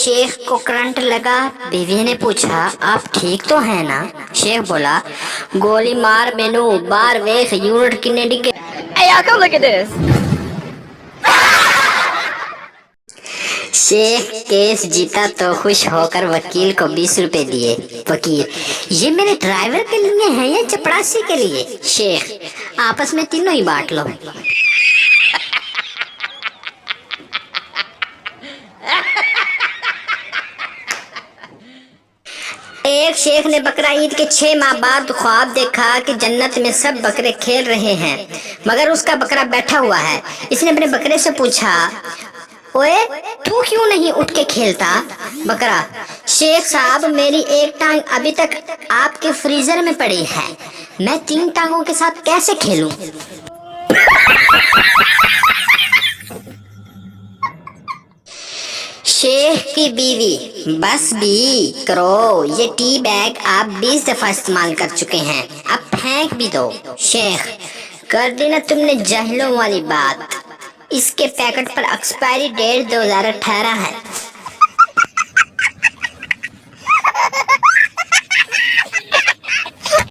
शेख को करंट लगा। बीवी ने पूछा, आप ठीक तो हैं ना? शेख बोला, गोली मार मैनू, बार वेख यूनिट किन्ने डिगे। Hey, y'all, come look at this. Sheikh case जीता तो खुश होकर वकील को 20 रुपए दिए। वकील, ये मेरे ड्राइवर के लिए है या चपरासी के लिए? शेख, आपस में तीनों ही बांट लो। एक शेख ने बकरा ईद के 6 माह बाद ख्वाब देखा कि जन्नत में सब बकरे खेल रहे हैं, मगर उसका बकरा बैठा हुआ है। इसने अपने बकरे से पूछा, ओए तू क्यों नहीं उठ के खेलता? बकरा, शेख साहब, मेरी एक टांग अभी तक आपके फ्रीजर में पड़ी है, मैं 3 टांगों के साथ कैसे खेलूं? शेख की बीवी, बस भी करो, ये टी बैग आप 20 दफा इस्तेमाल कर चुके हैं, अब फेंक भी दो। शेख, कर दी ना तुमने जाहिलों वाली बात, इसके पैकेट पर एक्सपायरी डेट 2018 है।